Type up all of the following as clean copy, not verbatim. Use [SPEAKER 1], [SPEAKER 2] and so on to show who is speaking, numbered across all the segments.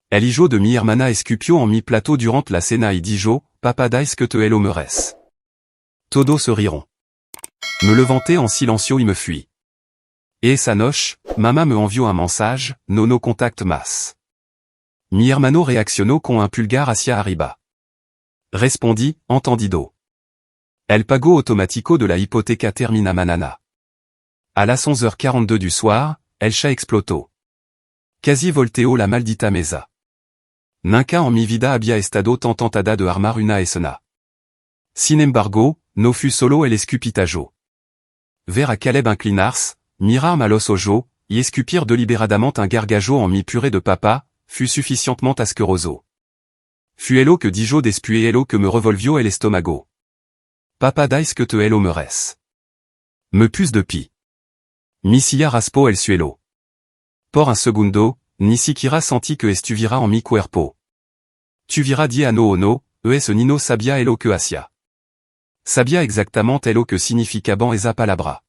[SPEAKER 1] Elijo de mi hermana escupio en mi plateau durant la cena y dijo, papa dice que te lo mereces. Todos se riront. Me levantai en silencio y me fui. Et esa noche, mamá me envió un mensage, no contact más. Mi hermano reaccionó con un pulgar hacia arriba. Respondí, entendido. El pago automático de la hipoteca termina mañana. A las 11h42 du soir, el chat explotó. Casi volteo la maldita mesa. Nunca en mi vida había estado tan tentada de armar una escena. Sin embargo, no fui solo el escupitajo. Ver a Caleb inclinarse, mirar a los ojos, y escupir deliberadamente un gargajo en mi purée de papa, fut suffisamment asqueroso. Fut elo que dijo después elo que me revolvió el estómago. Papa dice que te lo mereces. Me pus de pi. Mi silla raspo el suelo. Por un segundo, ni siquiera senti que estuvira en mi cuerpo. Tuvira di a no o no, es nino sabia elo que hacia. Sabia exactament elo que significaban esa palabra.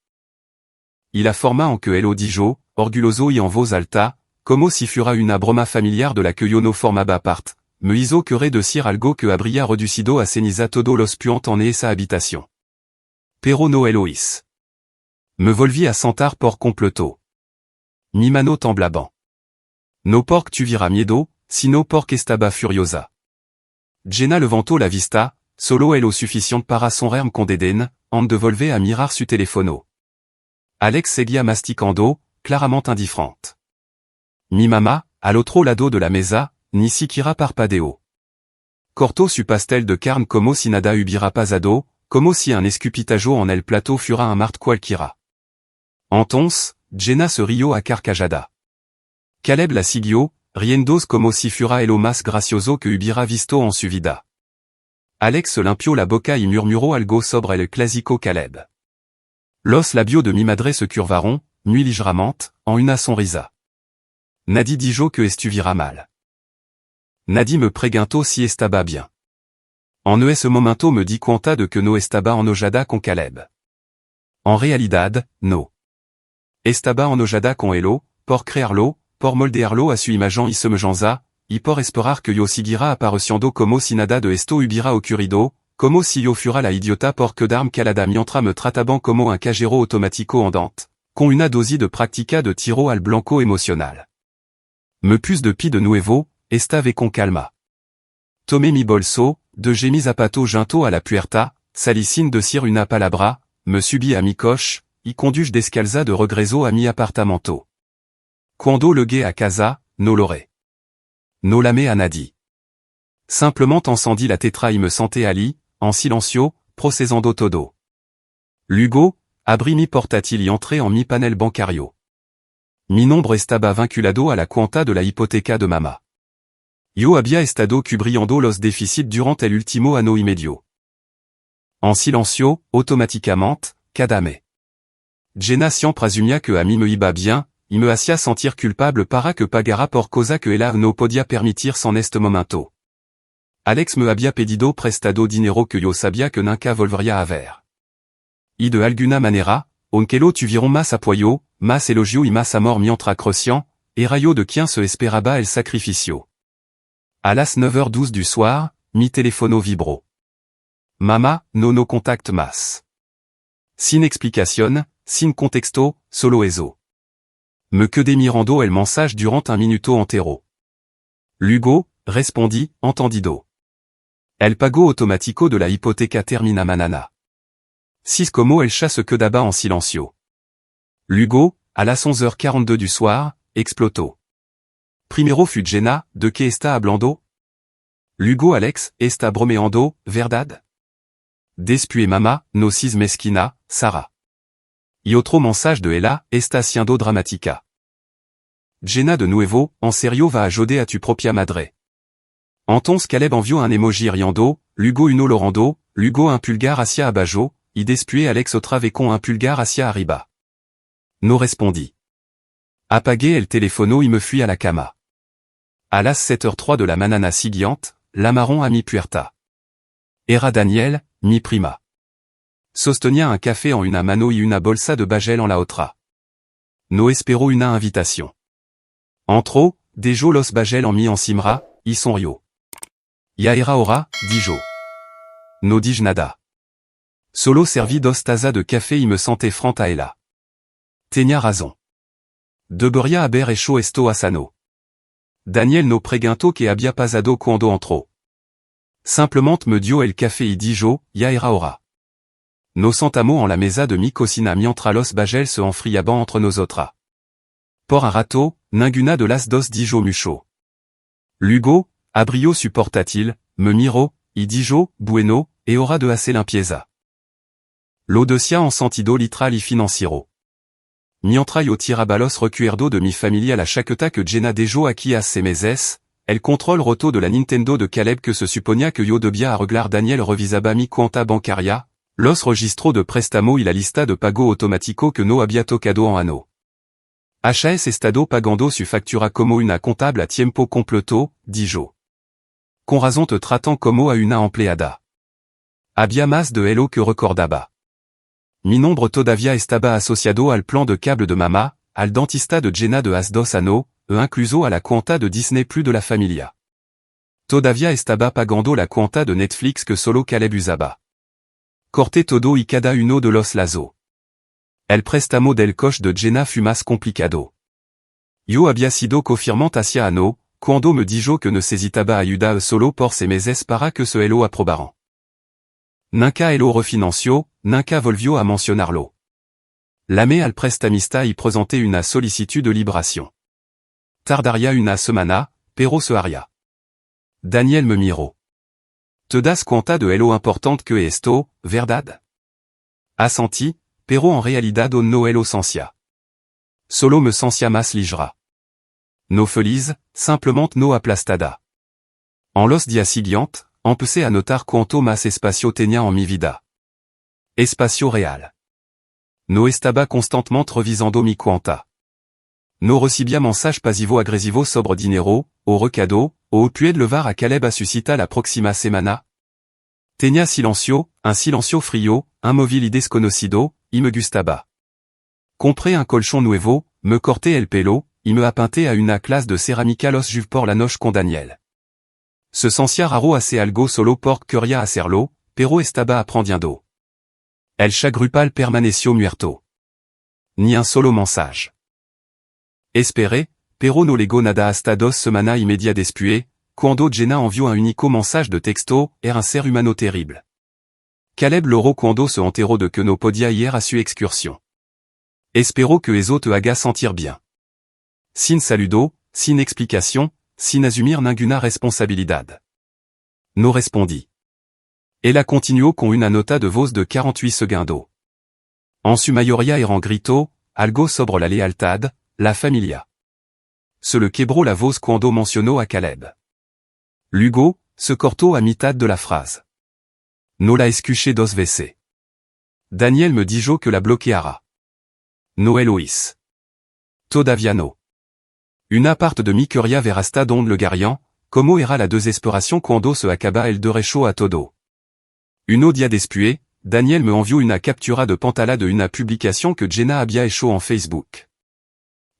[SPEAKER 1] Il a forma en que elo dijo, orgulloso y en voz alta, como si fura una broma familiar de la que yo no formaba part, me hizo querer decir algo que habría reducido a ceniza todo los puant en esa habitación. Pero no elo hice. Me volví a sentar por completo. Mi mano temblaban. No porque tuviera miedo, sino porque estaba furiosa. Jenna levantó la vista, solo elo suficient para sonreírme con dédain, en de volver a mirar su teléfono. Alex seguía masticando, claramente indifférente. Mi mamá, al otro lado de la mesa, ni siquiera parpadeó. Cortó su pastel de carne como si nada hubiera pasado, como si un escupitajo en el plato fura un mart cualquiera. Entonces, Jenna se rió a carcajada. Caleb la siguió, riendos como si fura el más gracioso que hubiera visto en su vida. Alex se limpió la boca y murmuró algo sobre el clásico Caleb. Los labios de mi madre se curvaron, muy ligeramente, en una sonrisa. Nadie dijo que estuvira mal. Nadie me preguntó si estaba bien. En ese momento me di cuenta de que no estaba enojada con Caleb. En realidad, no. Estaba enojada con elo, por crearlo, por moldearlo a su imagen y semejanza, y por esperar que yo siguiera apareciendo como si nada de esto hubiera ocurrido, como si yo fura la idiota por quedarme calada mientras me trataban como un cajero automático andante, con una dosis de práctica de tiro al blanco emocional. Me pus de pi de nuevo, estava con calma. Tomé mi bolso, de mi zapato junto a la puerta, salí sin decir una palabra, me subí a mi coche, y conduje descalza de regreso a mi apartamento. Cuando llegué a casa, no loré. No llamé a nadie. Simplement encendí la tetra y me senté allí, en silencio, procesando todo. Luego, abrí mi portátil y entré en mi panel bancario. Mi nombre estaba vinculado a la cuenta de la hipoteca de mamá. Yo había estado cubriendo los déficits durant el último año y medio. En silencio, automáticamente, cada mes. Jenna siempre asumía que a mí me iba bien, y me hacía sentir culpable para que pagara por cosa que ella no podía permitirse en este momento. Alex me había pedido prestado dinero que yo sabía que nunca volvería a ver. Y de alguna manera, aunque lo tuvieron más apoyo, más elogio y más amor mientras crecían, era yo de quien se esperaba el sacrificio. A las 9h12 du soir, mi teléfono vibró. Mamá, no contact más. Sin explicación, sin contexto, solo eso. Me quedé mirando el mensage durant un minuto entero. Luego, respondí, entendido. El pago automático de la hipoteca termina mañana. Sis como el chat se quedaba en silencio. Luego, a las 11h42 du soir, explotó. Primero fut Jenna, de que está hablando? Luego Alex, está bromeando, verdad? Después mamá, no sis mezquina, Sara. Y otro mensage de ella, está siendo dramática. Jenna de nuevo, en serio va a ayudar a tu propia madre. Entonces Caleb envió un emoji riendo, luego uno lorando, luego un pulgar hacia abajo, y después Alex otra vez con un pulgar hacia arriba. No respondí. Apagué el teléfono y me fui a la cama. A las 7h03 de la mañana siguiente, llamaron a mi puerta. Era Daniel, mi prima. Sostenía un café en una mano y una bolsa de bagel en la otra. No espero una invitación. Entró, Dejo los bagel en mi en simra, y son rio. Yaera ora, dijo. No dij nada. Solo servi dos taza de café y me sentais front a ella. Tenia razón. Debería haber hecho esto asano. Daniel no pregunto que había pasado cuando entró. Simplement me dio el café y dijo, yaera ora. Nos sentamos en la mesa de mi cocina mientras los bagel se enfriaban entre nosotras. Por un rato, ninguna de las dos dijo mucho. Luego, abrió su portátil, me miró, y dijo, bueno, e hora de hacer limpieza. Lo decía en sentido literal y financiero. Mientras yo tiraba los recuerdos de mi familia la chaqueta que Jenna dejo aquí a ses meses, el control roto de la Nintendo de Caleb que se suponía que yo debía arreglar Daniel revisaba mi cuenta bancaria, los registros de préstamo y la lista de pago automático que no había tocado en ano. HAS estado pagando su factura como una contable a tiempo completo, dijo. Con razón te tratan como a una empleada. Había más de elo que recordaba. Mi nombre todavía estaba asociado al plan de cable de mamá, al dentista de Jenna de hace 2 años, e incluso a la cuenta de Disney Plus de la familia. Todavía estaba pagando la cuenta de Netflix que solo Caleb usaba. Corté todo y cada uno de los lazo. El préstamo del coche de Jenna fut más complicado. Yo había sido confirmant hacia ano, cuando me dijo que necesitaba ayuda solo por ses meses para que se elo aprobaran. Nunca elo refinanció, nunca volvió a mencionarlo. Llamé al prestamista y presenté una solicitud de liberación. Tardaría una semana, pero se haría. Daniel me miró. Te das cuenta de elo importante que esto, verdad? Asentí, pero en realidad no elo sensia. Solo me sensia más ligera. No feliz, simplement no aplastada. En los días siguientes, empecé a notar cuánto más espacio tenía en mi vida. Espacio real. No estaba constantemente revisando mi cuenta. No recibía mensajes pasivo-agresivo sobre dinero, o recado, o puede levar a Caleb a suscita la próxima semana. Tenía silencio, un silencio frío, un móvil y desconocido, y me gustaba. Compré un colchón nuevo, me corté el pelo, y me apunté a una clase de cerámica los jueves por la noche con Daniel. Se sentia raro hacer algo solo porque quería hacerlo, pero estaba aprendiendo. El chagrupal permaneció muerto. Ni un solo mensaje. Esperé, pero no llegó nada hasta 2 semanas y media después, cuando Jenna envió un único mensaje de texto, era un ser humano terrible. Caleb loro cuando se enteró de que no podía ir a su excursión. Espero que eso te haga sentir bien. Sin saludo, sin explicación, sin asumir ninguna responsabilidad. No respondí. Ella continuó con una nota de voz de 48 segundos. En su mayoría eran grito, algo sobre la lealtad, la familia. Se le quebró la voz cuando mencionó a Caleb. Luego, se cortó a mitad de la frase. No la escuché 2 veces. Daniel me dijo que la bloqueara. No Eloís. Todavía no. Una parte de mi quería ver hasta donde llegarían, como era la desesperación cuando se acaba el derecho a todo. Un día después, Daniel me envió una captura de pantalla de una publicación que Jenna había hecho en Facebook.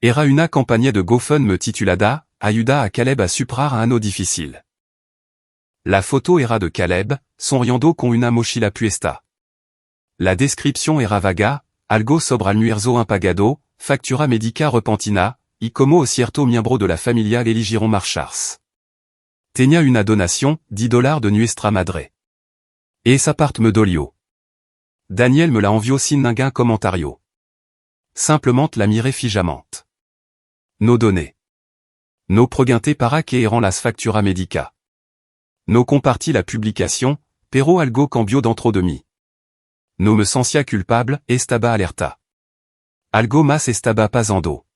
[SPEAKER 1] Era una campaña de GoFundMe titulada, Ayuda a Caleb a superar un ano difícil. La photo era de Caleb, sonriendo con una mochila puesta. La descripción era vaga, algo sobre almuerzo impagado, factura médica repentina, y como cierto miembro de la familia le eligieron marcharse. Tenía una donación, $10 de nuestra madre. Esa parte me dolió. Daniel me la envió sin ningún comentario. Simplement la miré fijamente. No doné. No pregunté para qué eran las facturas médicas. No compartí la publicación, pero algo cambió dentro de mí. No me sentia culpable, estaba alerta. Algo más estaba pasando.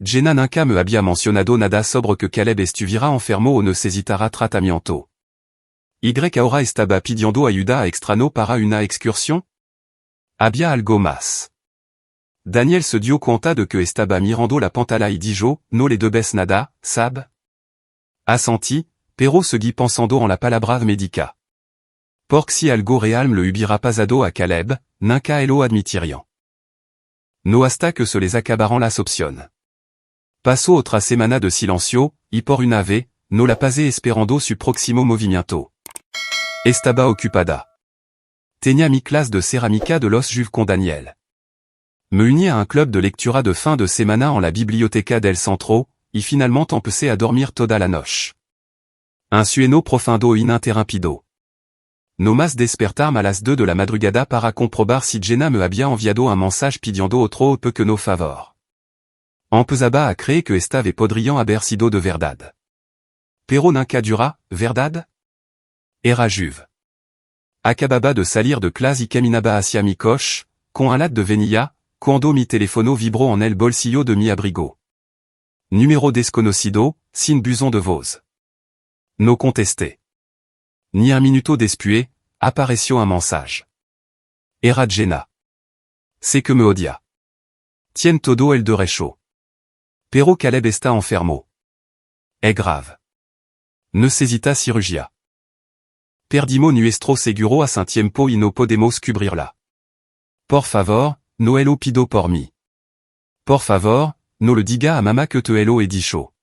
[SPEAKER 1] Jenna nunca me había mencionado nada sobre que Caleb estuviera enfermo o necesitara tratamiento. Y ahora estaba pidiendo ayuda a extraño para una excursión? Había algo más. Daniel se dio cuenta de que estaba mirando la pantalla y dijo, no le debes nada, ¿sab? Asentí, pero seguí pensando en la palabra médica. Porque si algo real me lo hubiera pasado a Caleb, nunca lo admitirían. No hasta que se les acabaran las opciones. Passo otra semana de silencio, y por una vez, no la pase esperando su próximo movimiento. Estaba ocupada. Tenía mi clase de cerámica de los Juves con Daniel. Me uní a un club de lectura de fin de semana en la biblioteca del centro, y finalement empecé a dormir toda la noche. Un sueño profundo ininterrumpido. No más despertarme a las 2 de la madrugada para comprobar si Jenna me había enviado un mensage pidiendo otro pequeño favor. Empezaba a creer que estaba podrían haber sido de verdad. Pero nunca dura, verdad? Era Juve. Acababa de salir de clase y caminaba hacia mi coche, con un latte de vainilla, cuando mi teléfono vibró en el bolsillo de mi abrigo. Numéro desconocido, sin besoin de voz. No contesté. Ni un minuto después, apareció un mensage. Era Jenna. C'est que me odia. Tien todo el derecho. Pero Caleb está enfermo. Es grave. Necesita cirugía. Perdimos nuestro seguro a sin tiempo y no podemos cubrirla. Por favor, no lo pido por mí. Por favor, no le diga a mamá que te lo he dicho.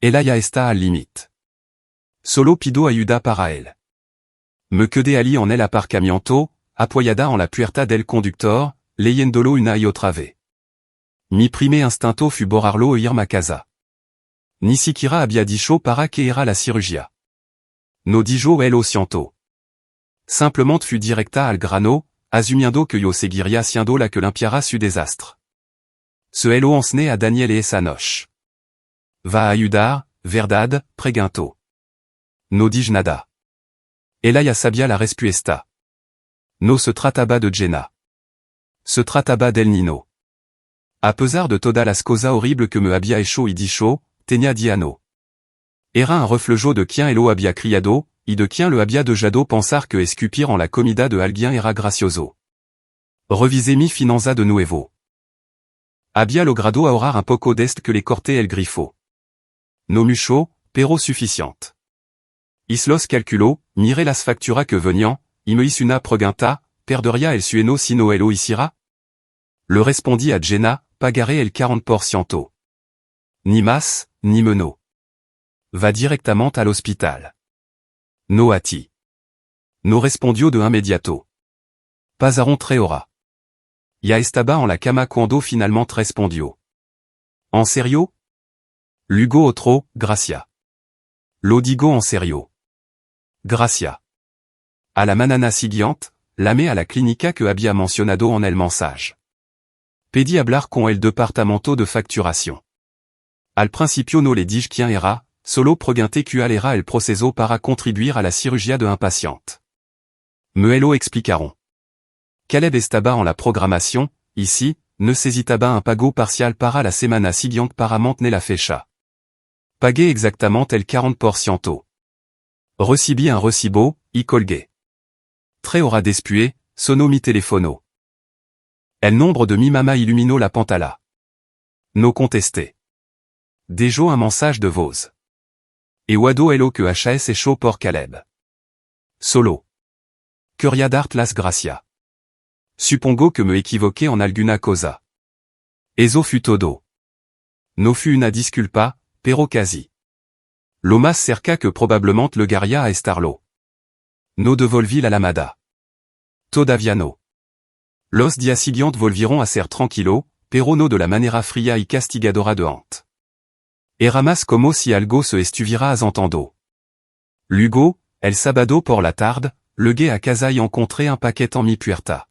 [SPEAKER 1] Ella ya está al límite. Solo pido ayuda para él. Me quedé allí en el aparcamiento, apoyada en la puerta del conductor, leyéndolo una y otra vez. Mi primer instinto fut borrarlo e irme a casa. Ni siquiera había dicho para que era la cirugía. No dijo el siento. Simplement fut directa al grano, asumiendo que yo seguiría siendo la que limpiara su desastre. Se lo enseñé a Daniel y esa noche. Va a ayudar, verdad, preguntó. No dije nada. Ella ya sabía la respuesta. No se trataba de Jenna. Se trataba del Nino. A pesar de todas las cosas horribles que me había hecho y dicho, tenía Diano. Era un reflejo de quien lo había criado, y de quien le había dejado pensar que escupir en la comida de alguien era gracioso. Revisé mi finanza de nuevo. Había logrado ahorrar un poco d'est que le corté el grifo. No mucho, pero suficiente. Islos calculó, miré las facturas que venían, y me hizo una pregunta, perdería el sueño si no lo hiciera? Le respondí a Jenna, pagaré el 40%. Ni más, ni menos. Va directamente al hospital. No a ti. No respondió de inmediato. Pas a rentrer hora. Ya estaba en la cama cuando finalmente respondió. En serio? Luego otro, gracia. Lo digo en serio. Gracia. A la manana siguiente, llamé a la clínica que había mencionado en el mensaje. Pedí hablar con el departamento de facturación. Al principio no le dije quién era, solo pregunté cuál era el proceso para contribuir a la cirugía de un paciente. Me lo explicaron. Caleb estaba en la programación, ici, necesitaba un pago parcial para la semana siguiente para mantener la fecha. Pagué exactamente el 40%. Recibí un recibo, y colgué. 3 horas después, sonó mi teléfono. El nombre de mi mamá illuminó la pantalla. No contesté. Dejó un mensage de voz. E guado lo que HS hecho por Caleb. Solo. Quería darte las gracias. Supongo que me equivoqué en alguna cosa. Eso fut todo. No fut una disculpa, pero casi. Lo más cerca que probablemente le garía a estarlo. No devolví la lamada. Todavía no. Los días siguientes volvieron a ser tranquilo, pero no de la manera fría y castigadora de antes. Era más como si algo se estuviera asentando. Luego, el sábado por la tarde, llegué a casa y encontré un paquete en mi puerta.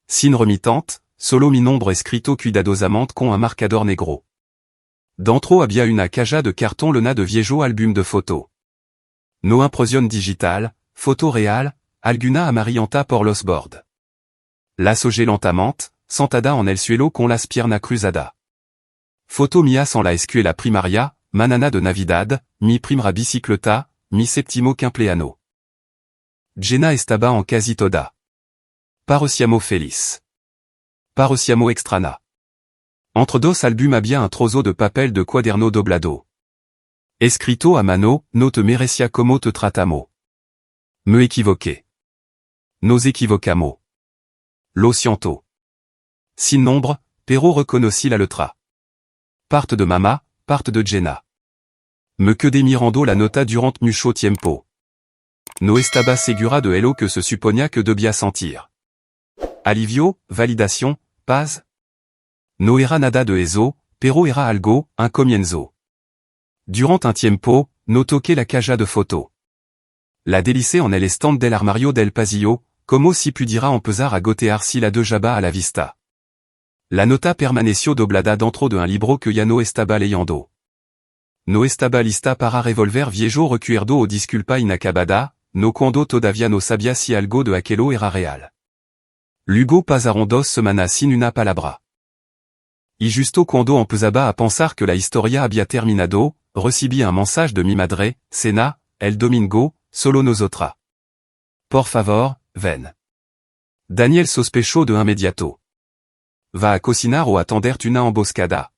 [SPEAKER 1] Sin remitente, solo mi nombre escrito cuidadosamente con un marcador negro. Dentro había una caja de carton llena de viejo album de fotos. No impresión digital, photo real, alguna amarillenta por los bordes. Las hogué lentamente, sentada en el suelo con las piernas cruzadas. Foto mías en la escuela primaria, manana de Navidad, mi primera bicicleta, mi séptimo cumpleaños. Jenna estaba en casi toda. Pareciamo feliz. Pareciamo extraña. Entre dos albums había un trozo de papel de cuaderno doblado. Escrito a mano, no te merecía como te tratamos. Me equivoqué. Nos equivocamos. Lo siento. Sin nombre, pero reconocí la letra. parte de Mama, parte de Jenna. Me que des Mirando la nota durant mucho tiempo. No estaba segura de hello que se suponia que debía sentir. Alivio, validation, paz. No era nada de eso, pero era algo, un comienzo. Durant un tiempo, no toqué la caja de photo. La délice en el stand del armario del pasillo, como si pudiera empezar a gotear si la de jaba a la vista. La nota permaneció doblada dentro de un libro que ya no estaba leyendo. No estaba lista para revolver viejo recuerdo o disculpa inacabada, no cuando todavía no sabía si algo de aquello era real. Luego pasaron 2 semanas sin una palabra. Y justo cuando empezaba a pensar que la historia había terminado, recibí un mensaje de mi madre, Cena, el domingo, solo nosotras. Por favor, ven. Daniel sospechó de inmediato. Va a cocinar o atender una emboscada.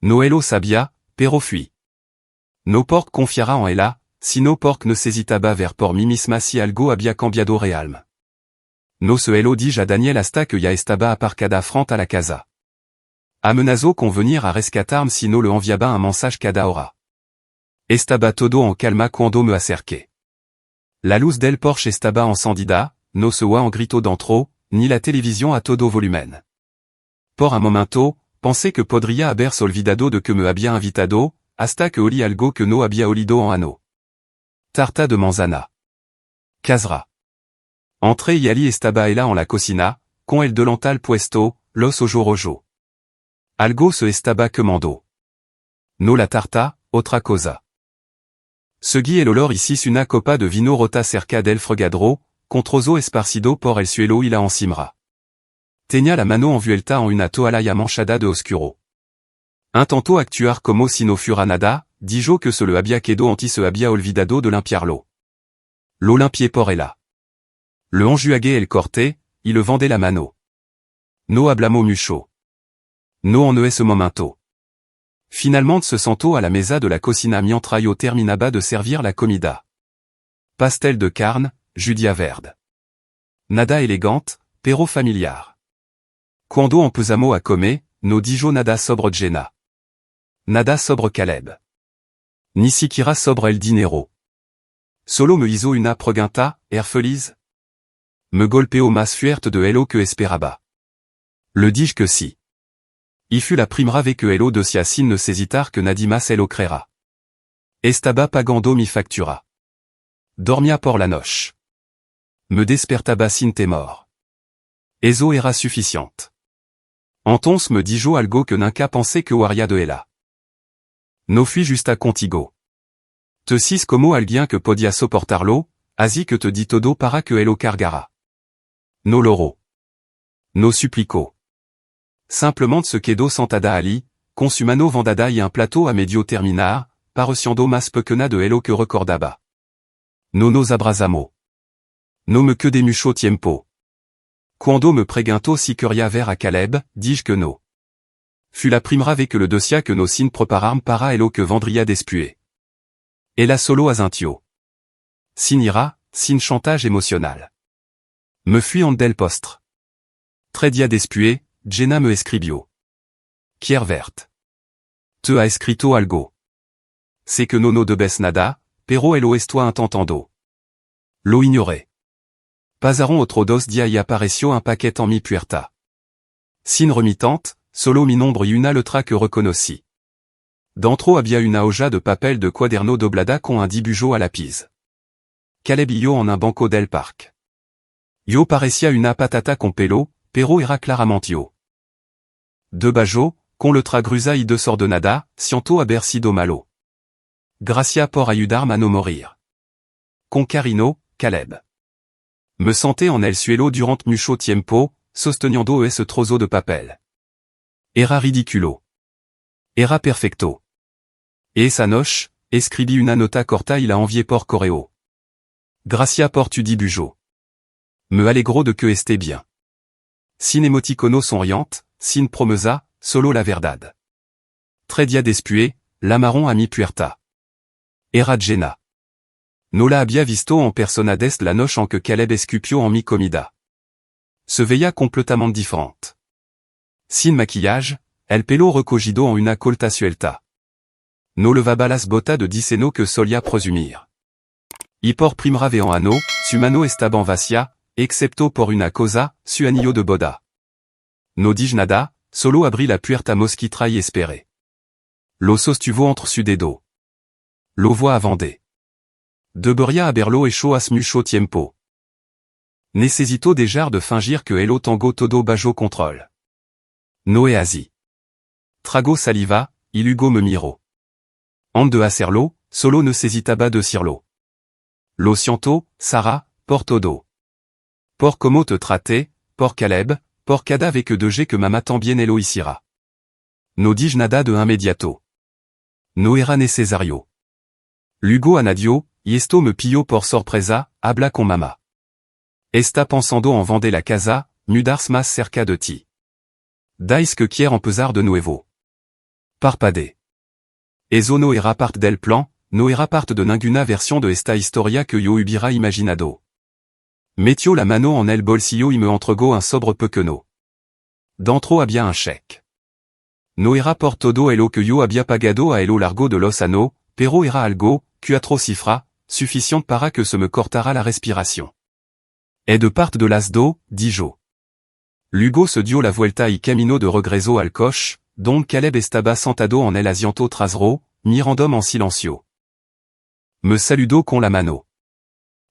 [SPEAKER 1] No lo sabía, pero fui. No porque confiara en ella, sino porque necesitaba ver por mí misma si algo había cambiado real. No se lo dije a Daniel hasta que ya estaba aparcada frente a la casa. Amenazó con venir a rescatarme si no le enviaba un mensaje cada hora. Estaba todo en calma cuando me acerqué. La luz del Porsche estaba encendida, no se oía un grito dentro, ni la televisión a todo volumen. Por un momento, pensé que podría haberse olvidado de que me había invitado, hasta que olí algo que no había olido en ano. Tarta de manzana. Casra. Entré y allí estaba ella en la cocina, con el delantal puesto, los ojo rojo. Algo se estaba quemando. No la tarta, otra cosa. Seguí el olor ici una copa de vino rota cerca del fregadero, controzo esparcido por el suelo y la encimra. Tenía la mano envuelta en una toalla manchada de oscuro. Intentó actuar como si no fuera nada, dijo que se le había quedado anti se había olvidado de limpiarlo. Lo limpié por ella. Le enjuagué el corte, y le vendé la mano. No hablamos mucho. No en ese momento. Finalement se sentó a la mesa de la cocina mientras yo terminaba de servir la comida. Pastel de carne, judia verde. Nada elegante, pero familiar. Cuando empezamos a comer, no dijo nada sobre Jenna. Nada sobre Caleb. Ni siquiera sobre el dinero. Solo me hizo una pregunta, feliz. Me golpeó más fuerte de lo que esperaba. Le dije que sí. Y fut la primera vez que lo decía sin necesitar que nadie más lo creyera. Estaba pagando mi factura. Dormía por la noche. Me despertaba sin temor. Eso era suficiente. Entonces me dijo algo que nunca pensé que haría de ella. No fui justa contigo. Te sis como alguien que podía soportarlo, así que te di todo para que lo cargara. No loro. No suplicó. Simplement se quedó sentada allí, con su mano vendada y un plato a medio terminar, pareciendo más pequeña de lo que recordaba. No nos abrazamos. No me quedé mucho tiempo. Cuando me preguntó si quería ver a Caleb, dije que no. Fut la primera vez que le decía que no sin preparar para lo que vendría después. Ella solo asintió. Sin ira, sin chantage émotionnel. Me fui en del postre. 3 días después, Jenna me escribió. Quier verte. Te ha escrito algo. Sé que no debes nada, pero lo estoy intentando. Lo ignoré. Pasaron otros 2 días y apareció un paquete en mi puerta. Sin remitante, solo mi nombre y una letra que reconocí. Dentro había una hoja de papel de cuaderno doblada con un dibujo a lápiz. Caleb y yo en un banco del parque. Yo parecía una patata con pelo, pero era claramente yo. De bajo, con letra gruesa y desordenada, siento haber sido malo. Gracias por ayudarme a no morir. Con cariño, Caleb. Me senté en el suelo durant mucho tiempo, sosteniendo ese trozo de papel. Era ridículo. Era perfecto. Esa noche, escribí una nota corta y la envié por correo. Gracias por tu dibujo. Me alegro de que esté bien. Sin emoticono sonriente, sin promesa, solo la verdad. 3 días después, llamaron a mi puerta. Era Jenna. No la había visto en persona desde la noche en que Caleb escupió en mi comida. Se veía completamente diferente. Sin maquillage, el pelo recogido en una colta suelta. No leva balas bota de diceno que solia presumir. Y por primera vez en ano, su mano estaban vacía, excepto por una cosa, su anillo de boda. No dije nada, solo abrí la puerta mosquitra y esperé. Lo sostuvo entre su dedo. Lo voix avandé. Debería haberlo hecho hace mucho tiempo. Necesito dejar de fingir que elo tango todo bajo control. No es así. Trago saliva, y Hugo me miró. Ande de hacerlo, solo necesitaba decirlo. Lo siento, Sarah, por todo. Por como te traté, por Caleb, por cada vez que dejé que mamá también lo hiciera. No dije nada de inmediato. No era necesario. Luego anadio, y esto me pilló por sorpresa, habla con mamá. Está pensando en vender la casa, mudarse más cerca de ti. Dais que quiere empezar de nuevo. Parpadé. Eso no era parte del plan, no era parte de ninguna versión de esta historia que yo hubiera imaginado. Metió la mano en el bolsillo y me entregó un sobre pequeño. Dentro había un cheque. No era por todo elo que yo había pagado a elo largo de los años, pero era algo, cuatro cifras, suficiente para que se me cortara la respiración. Et de parte de las do, dijo. Luego se dio la vuelta y caminó de regreso al coche, donde Caleb estaba sentado en el asiento trasero, mirandome en silencio. Me saludó con la mano.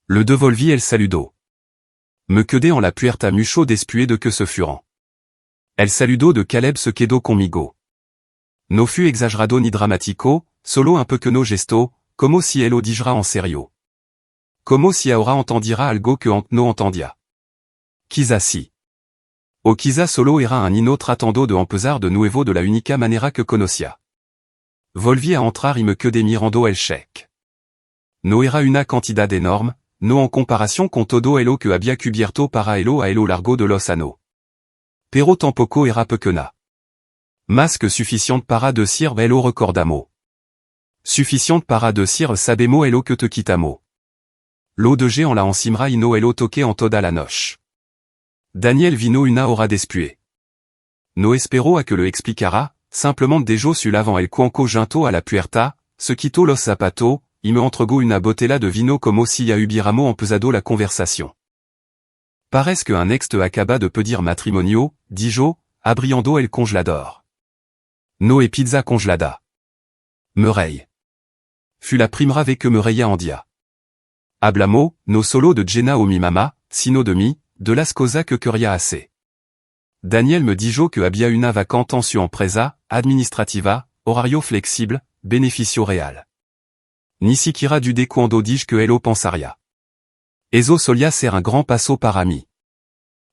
[SPEAKER 1] Le devolví el saludo. Me quedé en la puerta mucho después de que se fueran. El saludo de Caleb se quedó conmigo. No fut exagerado ni dramático, solo un pequeño gesto, como si él lo dijera en serio. Como si ahora entendiera algo que no entendía. Quizá sí. O quizá solo era un nino tratando de empezar de nuevo de la única manera que conocía. Volví a entrar y me quedé mirando el cheque. No era una cantidad enorme, no en comparación con todo elo que había cubierto para elo a elo largo de los años. Pero tampoco era pequeña. Más que suficiente para decir elo recordamo. Suficiente para decir sabemos elo que te quitamo. Lo dejé en la encimera y no elo toqué en toda la noche. Daniel vino una hora después. No esperó a que lo explicara, simplement dejó su l'avant el cuenco junto a la puerta, se quitó los zapatos, y me entregó una botella de vino como si ya hubiéramos empezado la conversación. Parece que un ex te acaba de pedir matrimonio, dijo, abriendo el congelador. No e pizza congelada. Me reí. Fut la primera vez que me reía en dia. Hablamos, no solo de Jenna o mi mamá, sino de mí, de las cosas que quería hacer. Daniel me dijo que había una vacante en su empresa, administrativa, horario flexible, beneficio real. Ni siquiera dudé cuando dije que elo pensaría. Eso solía ser un gran paso para mí.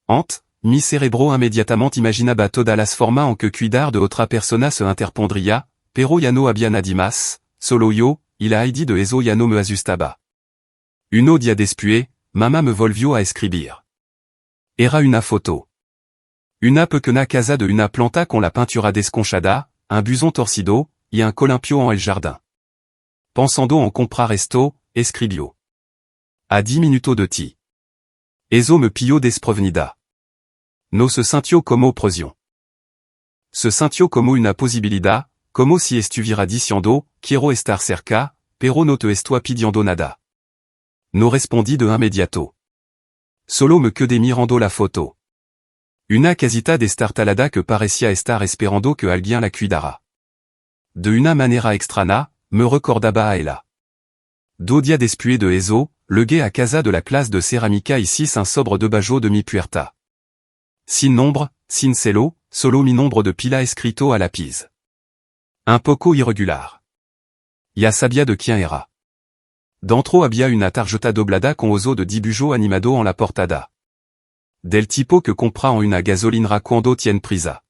[SPEAKER 1] Ant, mi cerebro inmediatamente imaginaba todas las formas en que cuidar de otra persona se interpondría, pero ya no había nadie más, solo yo, y la idea de eso ya no me asustaba. Uno día después, mamá me volvió a escribir. Era una foto. Una pequeña casa de una planta con la pintura desconchada, un buson torcido, y un columpio en el jardín. Pensando en comprar esto, escribió. A 10 minutos de ti. Eso me pilló desprevenida. No se sintió como presión. Se sintió como una posibilidad, como si estuviera diciendo, quiero estar cerca, pero no te estoy pidiendo nada. No respondí de inmediato. Solo me quedé mirando la foto. Una casita destartalada que parecía estar esperando que alguien la cuidara. De una manera extraña, me recordaba a ella. 2 días después de eso, llegué a casa de la clase de cerámica y hice un sobre de bajo de mi puerta. Sin nombre, sin celo, solo mi nombre de pila escrito a lápiz. Un poco irregular. Ya sabía de quién era. Dentro había una tarjeta doblada con oso de dibujo animado en la portada. Del tipo que compra en una gasolinera cuando tiene prisa.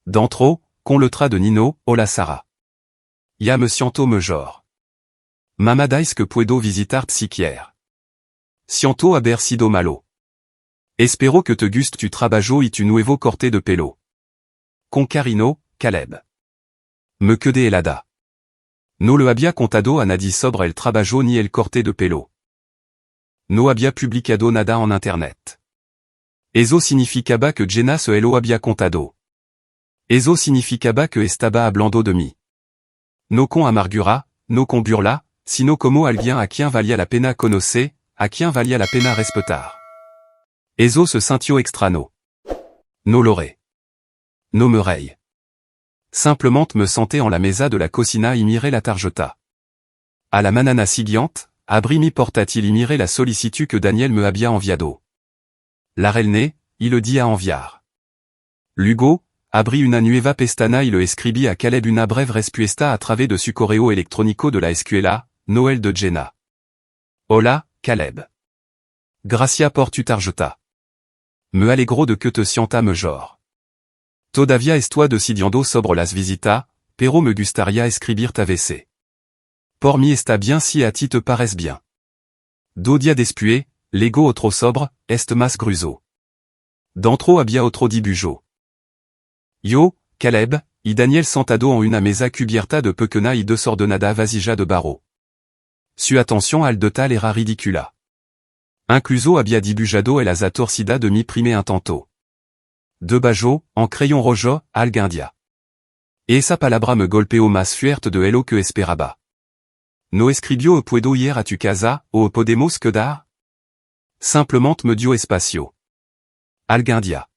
[SPEAKER 1] Dentro, con letra de Nino, hola Sara. Ya me siento mejor. Mamá dice que puedo visitar psiquiatra. Siento haber sido malo. Espero que te guste tu trabajo y tu nuevo corte de pelo. Con cariño, Caleb. Me quedé helada. No le había contado a nadie sobre el trabajo ni el corte de pelo. No había publicado nada en internet. Eso significaba que Jenna se lo había contado. Eso significaba que estaba hablando de mí. No con amargura, no con burla, sino como alguien a quien valía la pena conocer, a quien valía la pena respetar. Eso se sintió extraño. No loré. No me reí. Simplement me senté en la mesa de la cocina y miré la tarjeta. A la manana siguiente, abrí mi portátil y miré la solicitud que Daniel me había enviado. La relné, y le di a enviar. Luego, abrí una nueva pestana y le escribí a Caleb una breve respuesta a través de su correo electrónico de la escuela, Noël de Jenna. Hola, Caleb. Gracias por tu tarjeta. Me alegro de que te sienta mejor. Todavía estoy decidiendo sobre las visitas, pero me gustaría escribir a veces. Por mí está bien si a ti te parece bien. 2 días después, lego otro sobre, est más grueso. Dentro había otro dibujo. Yo, Caleb, y Daniel sentado en una mesa cubierta de pequeña y desordenada vasija de barro. Su atención al detalle era ridícula. Incluso había dibujado el azatorcida de mi prime intento. Debajo, en crayon rojo, alguien dia. Esa palabra me golpeó más fuerte de lo que esperaba. No escribió o puedo ir a tu casa, o podemos quedar? Simplement me dio espacio. Alguien dia.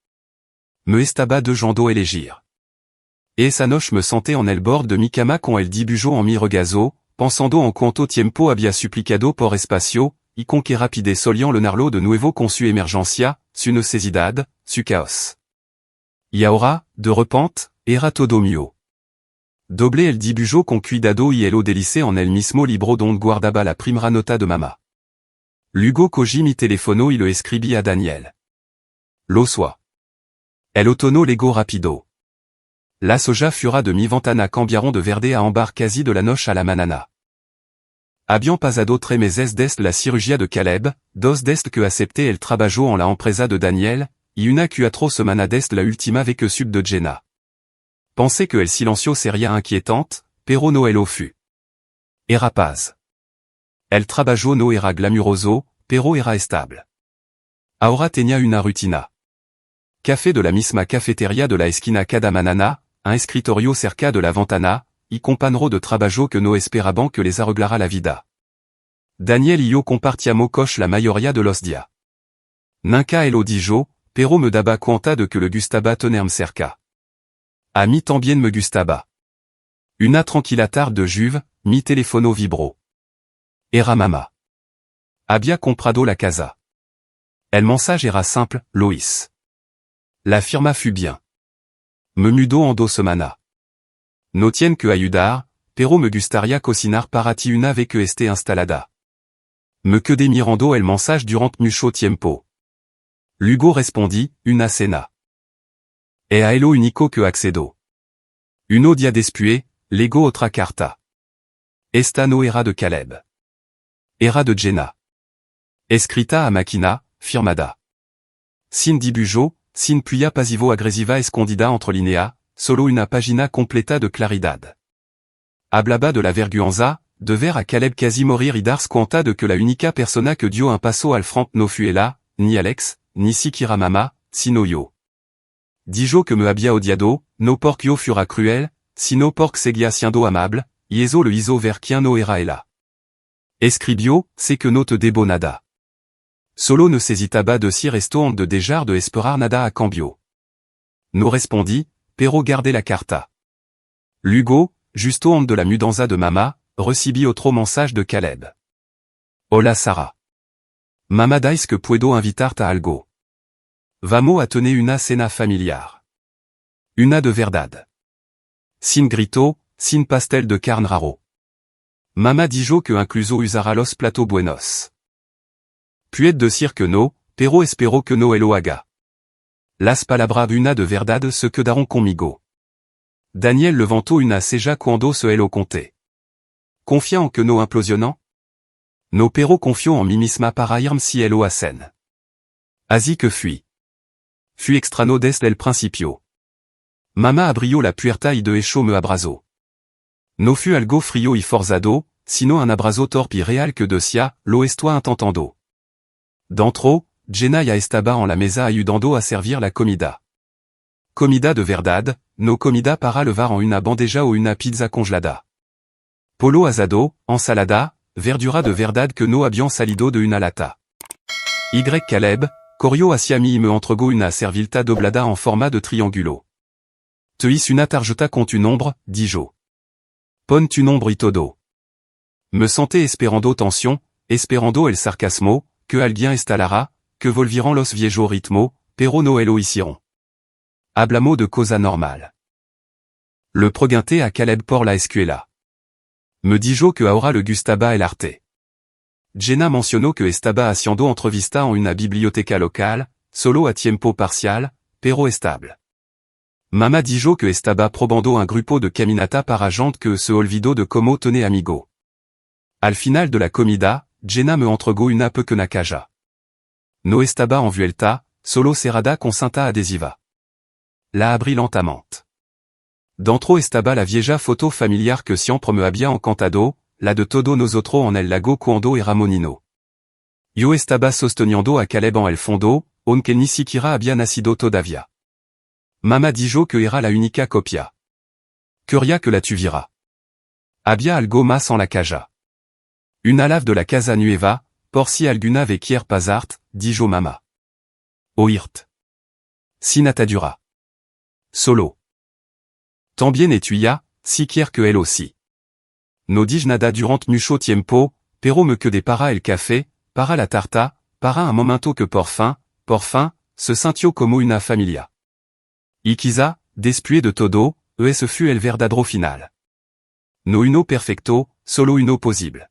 [SPEAKER 1] Me estaba dejando elegir. Esa noche me senté en el bord de mi cama con el dibujo en mi regazo, pensando en cuánto tiempo había suplicado por espacio, y con que rapide solían llenarlo de nuevo con su emergencia, su necesidad, su caos. Y ahora, de repente, era todo mío. Doblé el dibujo con cuidado y lo delicé en el mismo libro donde guardaba la primera nota de mamá. Luego cogí mi teléfono y lo escribí a Daniel. Lo so. El otoño llegó rápido. Las hojas fura de mi ventana cambiaron de verde a ámbar casi de la noche a la mañana. Habían pasado 3 meses desde la cirugía de Caleb, 2 desde que acepté el trabajo en la empresa de Daniel, y una 4 semanas desde la última vez que sub de Jenna. Pensé que el silencio sería inquietante, pero no lo fut. Era paz. El trabajo no era glamuroso, pero era estable. Ahora tenía una rutina. Café de la misma cafetería de la esquina cada mañana, un escritorio cerca de la ventana, y compañero de trabajo que no esperaban que les arreglara la vida. Daniel y yo compartíamos coche la mayoría de los días. Nunca lo dijo, pero me daba cuenta de que le gustaba tenerme cerca. A mí también me gustaba. Una tranquila tarde de juve, mi teléfono vibró. Era mamá. Había comprado la casa. El mensaje era simple, Lois. La firma fut bien. Me mudó en 2 semanas. No tiene que ayudar, pero me gustaría cocinar para ti una vez que esté instalada. Me quedé mirando el mensaje durante mucho tiempo. Luego respondí, una cena. E a lo único que accedo. Uno día después, llegó otra carta. Esta no era de Caleb. Era de Jenna. Escrita a máquina, firmada. Sin dibujo, sin puya pasivo agresiva escondida entre líneas, solo una página completa de claridad. Hablaba de la vergüenza, de ver a Caleb casi morir y darse cuenta de que la única persona que dio un paso al front no fue ella, ni Alex, ni siquiera mamá, sino yo. Dijo que me había odiado, no porque yo fuera cruel, sino porque seguía siendo amable, y eso lo hizo ver quien no era ella. Escribió, sé que no te debo nada. Solo necesitaba decir esto antes de dejar de esperar nada a cambio. No respondí, pero guardé la carta. Luego, justo antes de la mudanza de mamá, recibí otro mensaje de Caleb. Hola Sara. Mamá dice que puedo invitarte a algo. Vamos a tener una cena familiar. Una de verdad. Sin grito, sin pastel de carne raro. Mamá dijo que incluso usará los platos buenos. Puede decir que no, pero espero que no lo haga. Las palabras una de verdad se quedaron conmigo. Daniel levantó una ceja cuando se lo conté. Confía en que no implosionó? No pero confío en mí misma para irme si lo hacen. Así que fui. Fui extraño desde el principio. Mamá abrió la puerta y de hecho me abrazó. No fue algo frío y forzado, sino un abrazo torpe y real que decía, lo estoy intentando. Dentro, Jenna ya estaba en la mesa ayudando a servir la comida. Comida de verdad, no comida para levar en una bandeja o una pizza congelada. Polo asado, ensalada, verdura de verdad que no habían salido de una lata. Y Caleb, Corio assiami me entrego una servilta doblada en format de triangulo. Teis una tarjeta con tu nombre, dit Joe. Pon tu nombre y todo. Me senté esperando tension, esperando el sarcasmo, que alguien estalara, que volviran los viejos ritmo, pero no lo hicieron. Hablamos de cosa normal. Le pregunté a Caleb por la escuela. Me dijo que ahora le gustaba el arte. Jenna mencionó que estaba haciendo entrevista en una biblioteca local, solo a tiempo parcial, pero estable. Mama dijo que estaba probando un grupo de caminata para gente que se olvidó de cómo tener amigo. Al final de la comida, Jenna me entregó una pequeña caja. No estaba envuelta, solo cerrada con cinta adhesiva. La abrí lentamente. Dentro estaba la vieja foto familiar que siempre me había encantado, la de todo nosotros en el lago cuando éramos niños. Yo estaba sosteniendo a Caleb en el fondo, aunque ni siquiera había nacido todavía. Mama dijo que era la única copia. Quería que la tuviera. Había algo más en la caja. Una lave de la casa nueva, por si alguna vez quiere pasart, dijo mama. Oirt. Sin atadura. Solo. También etuya, si quiere que él aussi. No dije nada durant mucho tiempo, pero me quedé para el café, para la tarta, para un momento que por fin, se sintió como una familia. Y quizá, después de todo, ese fut el verdadero final. No uno perfecto, solo uno posible.